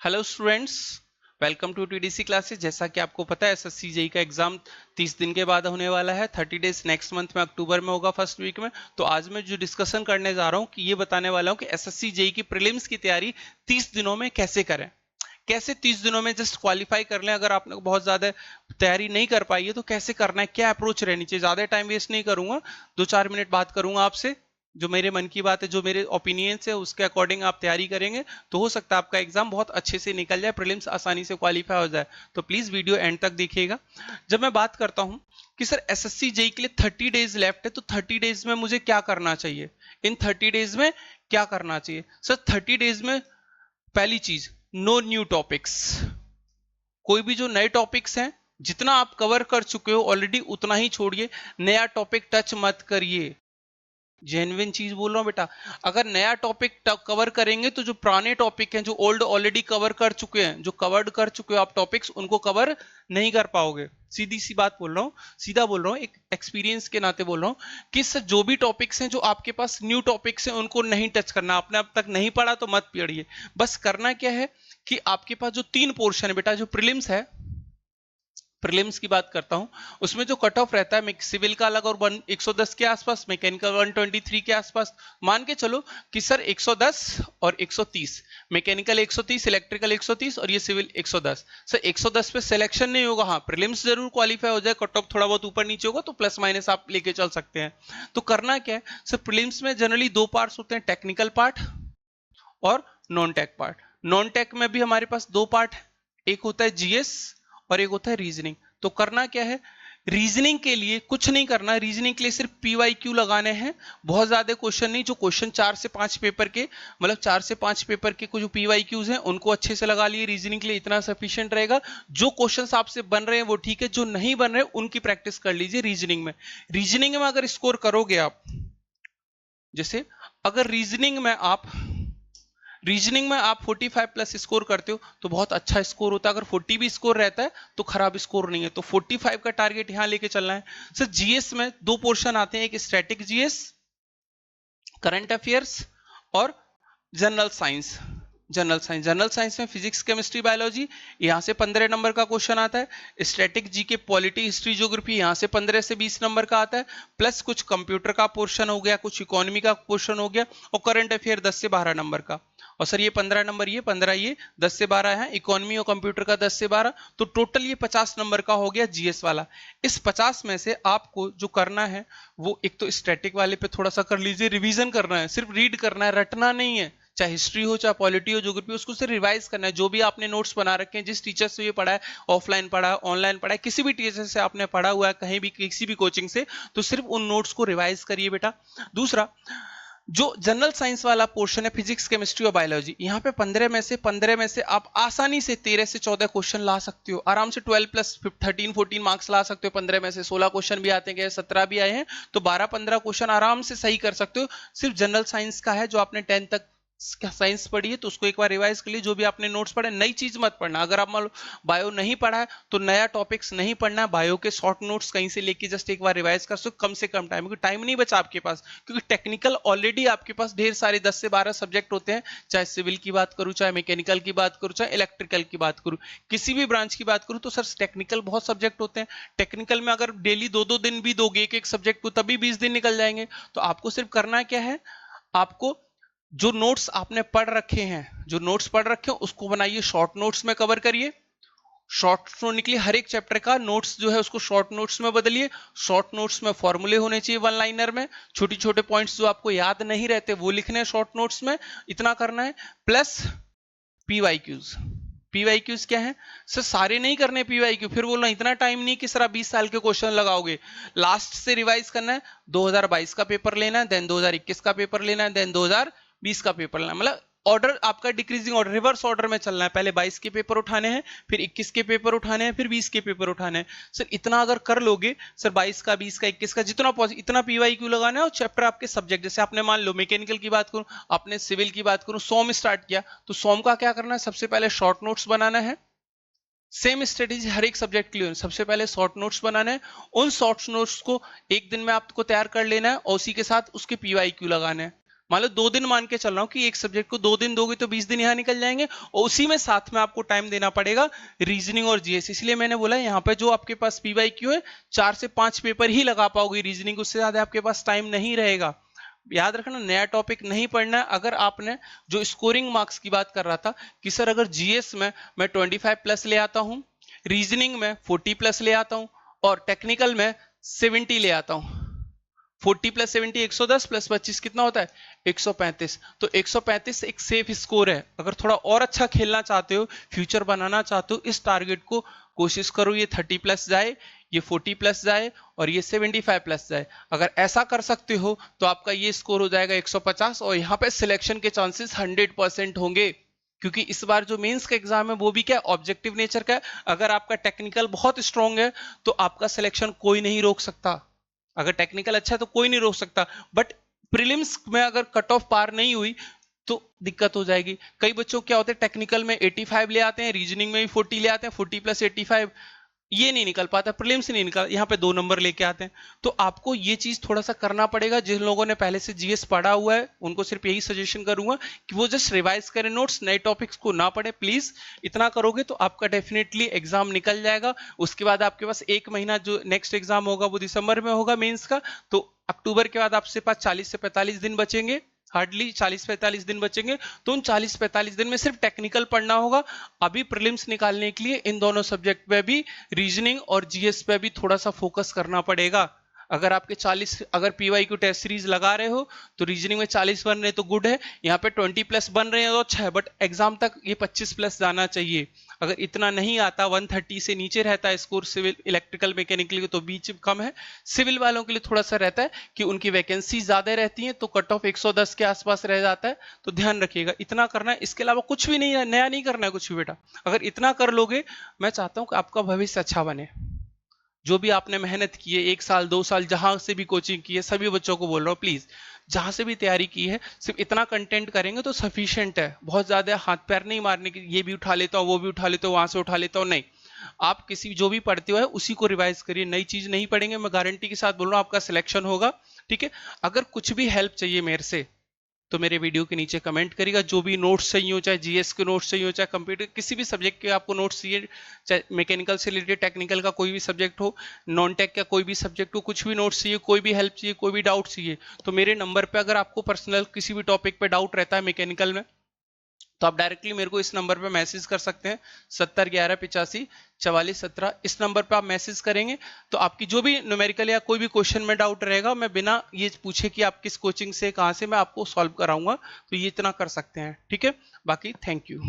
Hello students, welcome to TDC classes. जैसा कि आपको पता है एसएससी जेई का एग्जाम 30 दिन के बाद होने वाला है। 30 डेज नेक्स्ट मंथ में अक्टूबर में होगा, फर्स्ट वीक में। तो आज मैं जो डिस्कशन करने जा रहा हूँ कि ये बताने वाला हूँ कि एसएससी जेई की प्रीलिम्स की तैयारी 30 दिनों में कैसे करें। कैसे 30 दिनों में जस्ट क्वालिफाई कर लें। अगर आपने बहुत ज्यादा तैयारी नहीं कर पाई है तो कैसे करना है, क्या अप्रोच रहनी चाहिए। ज्यादा टाइम वेस्ट नहीं करूंगा, 2-4 मिनट बात करूंगा आपसे। जो मेरे मन की बात है, जो मेरे ओपिनियंस है, उसके अकॉर्डिंग आप तैयारी करेंगे तो हो सकता है आपका एग्जाम बहुत अच्छे से निकल जाए, प्रीलिम्स आसानी से क्वालिफाई हो जाए। तो प्लीज वीडियो एंड तक देखिएगा। जब मैं बात करता हूं कि सर एसएससी जेई के लिए 30 डेज लेफ्ट है, तो 30 डेज में मुझे क्या करना चाहिए, इन 30 डेज में क्या करना चाहिए। सर 30 डेज में पहली चीज, नो न्यू टॉपिक्स। कोई भी जो नए टॉपिक्स हैं, जितना आप कवर कर चुके हो ऑलरेडी उतना ही छोड़िए, नया टॉपिक टच मत करिए। जेन्युइन चीज बोल रहा हूं बेटा। अगर नया टॉपिक कवर करेंगे तो जो पुराने टॉपिक हैं, जो ओल्ड ऑलरेडी कवर कर चुके हैं, जो कवर्ड कर चुके हो आप टॉपिक्स, उनको कवर नहीं कर पाओगे। सीधी सी बात बोल रहा हूँ, सीधा बोल रहा हूँ, एक एक्सपीरियंस के नाते बोल रहा हूँ कि जो भी टॉपिक्स हैं, जो आपके पास न्यू टॉपिक्स हैं, उनको नहीं टच करना। आपने अब तक नहीं पढ़ा तो मत पढ़िए। बस करना क्या है कि आपके पास जो 3 पोर्शन है बेटा, जो प्रीलिम्स है, प्रीलिम्स की बात करता हूं, उसमें जो कट ऑफ रहता है सिविल का अलग और 110 के आसपास, मैकेनिकल 123 के आसपास। मान के चलो कि सर 110 और 130, मैकेनिकल 130, इलेक्ट्रिकल 130 और ये सिविल 110। सर 110 पे सिलेक्शन नहीं होगा, हाँ प्रीलिम्स जरूर क्वालिफाई हो जाए, कट ऑफ थोड़ा बहुत ऊपर नीचे होगा तो प्लस माइनस आप लेके चल सकते हैं। तो करना क्या है सर, प्रीलिम्स में जनरली 2 पार्ट्स होते हैं, टेक्निकल पार्ट और non tech part. Non tech में भी हमारे पास 2 पार्ट है, एक होता है जीएस और एक होता है रीजनिंग। तो करना क्या है, रीजनिंग के लिए कुछ नहीं करना, रीजनिंग के लिए सिर्फ पीवाईक्यू लगाने हैं। बहुत ज्यादा क्वेश्चन नहीं, जो क्वेश्चन 4 से 5 पेपर के, मतलब 4 से 5 पेपर के कुछ पीवाईक्यूज हैं उनको अच्छे से लगा लिए। रीजनिंग के लिए इतना सफिशिएंट रहेगा। जो क्वेश्चन आपसे बन रहे हैं वो ठीक है, जो नहीं बन रहे उनकी प्रैक्टिस कर लीजिए रीजनिंग में। रीजनिंग में अगर स्कोर करोगे आप, जैसे अगर रीजनिंग में आप 45 प्लस स्कोर करते हो तो बहुत अच्छा स्कोर होता है। अगर 40 भी स्कोर रहता है तो खराब स्कोर नहीं है। तो 45 का टारगेट यहां लेके चलना है। सर जीएस में 2 पोर्शन आते हैं, एक स्टैटिक जीएस, करंट अफेयर्स, और जनरल साइंस। जनरल साइंस में फिजिक्स, केमिस्ट्री, बायोलॉजी, यहां से 15 नंबर का क्वेश्चन आता है। स्टैटिक जी के पॉलिटी, हिस्ट्री, ज्योग्राफी, यहां से 15 से 20 नंबर का आता है। प्लस कुछ कंप्यूटर का पोर्शन हो गया, कुछ इकोनॉमी का पोर्शन हो गया, और करंट अफेयर 10 से 12 नंबर का। और सर ये 15 नंबर, ये 15, ये 10 से 12 है, इकोनॉमी और कंप्यूटर का 10 से 12, तो टोटल ये 50 नंबर का हो गया जीएस वाला। इस 50 में से आपको जो करना है वो एक तो स्टैटिक वाले पे थोड़ा सा कर लीजिए, रिवीजन करना है, सिर्फ रीड करना है, रटना नहीं है। चाहे हिस्ट्री हो, चाहे पॉलिटी हो, ज्योग्राफी, उसको सिर्फ रिवाइज करना है। जो भी आपने नोट्स बना रखे हैं, जिस टीचर से ये पढ़ा है, ऑफलाइन पढ़ा है, ऑनलाइन पढ़ा है, किसी भी टीचर से आपने पढ़ा हुआ है, कहीं भी किसी भी कोचिंग से, तो सिर्फ उन नोट्स को रिवाइज करिए बेटा। दूसरा, जो जनरल साइंस वाला पोर्शन है, फिजिक्स, केमिस्ट्री और बायोलॉजी, यहाँ पे 15 में से आप आसानी से 13 से 14 क्वेश्चन ला सकते हो। आराम से 12 प्लस 13-14 मार्क्स ला सकते हो। 15 में से 16 क्वेश्चन भी आते हैं, 17 भी आए हैं, तो 12-15 क्वेश्चन आराम से सही कर सकते हो। सिर्फ जनरल साइंस का है, जो आपने 10 तक साइंस पढ़ी है तो उसको एक बार रिवाइज कर लीजिए। जो भी आपने नोट्स पढ़े, नई चीज मत पढ़ना। अगर आप मान लो बायो नहीं पढ़ा है तो नया टॉपिक्स नहीं पढ़ना है। बायो के शॉर्ट नोट्स कहीं से लेके जस्ट एक बार रिवाइज कर सकते, कम से कम टाइम, क्योंकि टाइम नहीं बचा आपके पास। क्योंकि टेक्निकल ऑलरेडी आपके पास ढेर सारे 10 से 12 सब्जेक्ट होते हैं। चाहे सिविल की बात करूं, चाहे मैकेनिकल की बात करूं, चाहे इलेक्ट्रिकल की बात करूं, किसी भी ब्रांच की बात करूं, तो सर टेक्निकल बहुत सब्जेक्ट होते हैं। टेक्निकल में अगर डेली 2-2 दिन भी दोगे एक एक सब्जेक्ट को, तभी 20 दिन निकल जाएंगे। तो आपको सिर्फ करना क्या है, आपको जो नोट्स आपने पढ़ रखे हैं, जो नोट्स पढ़ रखे हैं उसको बनाइए, शॉर्ट नोट्स में कवर करिए। शॉर्ट नोट निकलिए, हर एक चैप्टर का नोट्स जो है उसको शॉर्ट नोट्स में बदलिए। शॉर्ट नोट्स में फॉर्मूले होने चाहिए, वन लाइनर में। छोटे छोटे पॉइंट्स जो आपको याद नहीं रहते वो लिखने हैं शॉर्ट नोट्स में, इतना करना है। Plus PYQs. पीवाईक्यूज क्या है सर, सारे नहीं करने पीवाईक्यू, फिर बोलना इतना टाइम नहीं कि सर आप 20 साल के क्वेश्चन लगाओगे। लास्ट से रिवाइज करना है। 2022 का पेपर लेना है, देन 2021 का पेपर लेना है, देन 2020 का पेपर लेना है। मतलब ऑर्डर आपका डिक्रीजिंग ऑर्डर, रिवर्स ऑर्डर में चलना है। पहले 22 के पेपर उठाने हैं, फिर 21 के पेपर उठाने हैं, फिर 20 के पेपर उठाने हैं। सर इतना अगर कर लोगे, सर 22 का, 20 का, 21 का, जितना इतना पीवाईक्यू लगाना है। और चैप्टर आपके सब्जेक्ट, जैसे आपने मान लो मैकेनिकल की बात करूं, आपने सिविल की बात करूं, सोम स्टार्ट किया, तो सोम का क्या करना है, सबसे पहले शॉर्ट नोट्स बनाना है। सेम स्ट्रेटेजी हर एक सब्जेक्ट के लिए, सबसे पहले शॉर्ट नोट्स बनाना है। उन शॉर्ट नोट्स को एक दिन में आपको तैयार कर लेना है, और उसी के साथ उसके पीवाईक्यू लगाना है। मान लो 2 दिन मान के चल रहा हूं कि एक सब्जेक्ट को 2 दिन दोगे तो 20 दिन यहाँ निकल जाएंगे, और उसी में साथ में आपको टाइम देना पड़ेगा रीजनिंग और जीएस। इसलिए मैंने बोला यहाँ पे जो आपके पास पीवाईक्यू है 4 से 5 पेपर ही लगा पाओगे रीजनिंग, उससे ज्यादा आपके पास टाइम नहीं रहेगा। याद रखना नया टॉपिक नहीं पढ़ना है। अगर आपने जो स्कोरिंग मार्क्स की बात कर रहा था कि सर अगर जीएस में मैं 25 प्लस ले आता हूं, रीजनिंग में 40 प्लस ले आता हूं, और टेक्निकल में 70 ले आता हूं, 40 प्लस 70 110 प्लस 25 कितना होता है 135। तो 135 एक सेफ स्कोर है। अगर थोड़ा और अच्छा खेलना चाहते हो, फ्यूचर बनाना चाहते हो, इस टारगेट को कोशिश करो ये 30 प्लस जाए, ये 40 प्लस जाए, और ये 75 प्लस जाए। अगर ऐसा कर सकते हो तो आपका ये स्कोर हो जाएगा 150, और यहाँ पे सिलेक्शन के चांसेस 100% होंगे। क्योंकि इस बार जो मेंस का एग्जाम है वो भी क्या ऑब्जेक्टिव नेचर का है। अगर आपका टेक्निकल बहुत स्ट्रांग है तो आपका सिलेक्शन कोई नहीं रोक सकता। अगर टेक्निकल अच्छा है तो कोई नहीं रोक सकता, बट प्रीलिम्स में अगर कट ऑफ पार नहीं हुई तो दिक्कत हो जाएगी। कई बच्चों क्या होते हैं टेक्निकल में 85 ले आते हैं, रीजनिंग में भी 40 ले आते हैं, 40 प्लस 85 ये नहीं निकल पाता, प्रीलिम्स नहीं निकल, यहाँ पे 2 नंबर लेके आते हैं। तो आपको ये चीज थोड़ा सा करना पड़ेगा। जिन लोगों ने पहले से जीएस पढ़ा हुआ है उनको सिर्फ यही सजेशन करूंगा कि वो जस्ट रिवाइज करें नोट्स, नए टॉपिक्स को ना पढ़े प्लीज। इतना करोगे तो आपका डेफिनेटली एग्जाम निकल जाएगा। उसके बाद आपके पास 1 महीना, जो नेक्स्ट एग्जाम होगा वो दिसंबर में होगा मेंस का, तो अक्टूबर के बाद आपके पास 40 से 45 दिन बचेंगे, हार्डली 40-45 दिन बचेंगे। तो उन 40-45 दिन में सिर्फ टेक्निकल पढ़ना होगा। अभी प्रीलिम्स निकालने के लिए इन दोनों सब्जेक्ट पे भी, रीजनिंग और जीएस पे भी थोड़ा सा फोकस करना पड़ेगा। अगर आपके 40, अगर पीवाईक्यू टेस्ट सीरीज लगा रहे हो तो रीजनिंग में 40 बन रहे तो गुड है, यहाँ पे 20 प्लस बन रहे हैं तो अच्छा है, बट एग्जाम तक ये 25 प्लस जाना चाहिए। अगर इतना नहीं आता, 130 से नीचे रहता है स्कोर सिविल इलेक्ट्रिकल मैकेनिकल तो बीच कम है। सिविल वालों के लिए थोड़ा सा रहता है कि उनकी वैकेंसी ज्यादा रहती है तो कट ऑफ 110 के आसपास रह जाता है, तो ध्यान रखिएगा। इतना करना है, इसके अलावा कुछ भी नहीं है, नया नहीं करना है कुछ भी बेटा। अगर इतना कर लोगे, मैं चाहता हूं कि आपका भविष्य अच्छा बने। जो भी आपने मेहनत की है 1 साल 2 साल, जहां से भी कोचिंग की है, सभी बच्चों को बोल रहा हूँ प्लीज, जहां से भी तैयारी की है सिर्फ इतना कंटेंट करेंगे तो सफिशिएंट है। बहुत ज्यादा हाथ पैर नहीं मारने की, ये भी उठा लेता हूँ वो भी उठा लेता हूँ वहां से उठा लेता हूँ, नहीं। आप किसी जो भी पढ़ते हो है उसी को रिवाइज करिए, नई चीज नहीं पढ़ेंगे। मैं गारंटी के साथ बोल रहा हूँ आपका सिलेक्शन होगा। ठीक है, अगर कुछ भी हेल्प चाहिए मेरे से तो मेरे वीडियो के नीचे कमेंट करिएगा। जो भी नोट्स चाहिए हो, चाहे जीएस के नोट्स चाहिए हो, चाहे कंप्यूटर किसी भी सब्जेक्ट के आपको नोट्स चाहिए, चाहे मैकेनिकल से रिलेटेड, टेक्निकल का कोई भी सब्जेक्ट हो, नॉन टेक का कोई भी सब्जेक्ट हो, कुछ भी नोट्स चाहिए, कोई भी हेल्प चाहिए, कोई भी डाउट चाहिए, तो मेरे नंबर पे अगर आपको पर्सनल किसी भी टॉपिक पे डाउट रहता है मैकेनिकल में, तो आप डायरेक्टली मेरे को इस नंबर पे मैसेज कर सकते हैं 7011854417। इस नंबर पे आप मैसेज करेंगे तो आपकी जो भी न्यूमेरिकल या कोई भी क्वेश्चन में डाउट रहेगा, मैं बिना ये पूछे कि आप किस कोचिंग से कहाँ से, मैं आपको सॉल्व कराऊंगा। तो ये इतना कर सकते हैं, ठीक है। बाकी थैंक यू।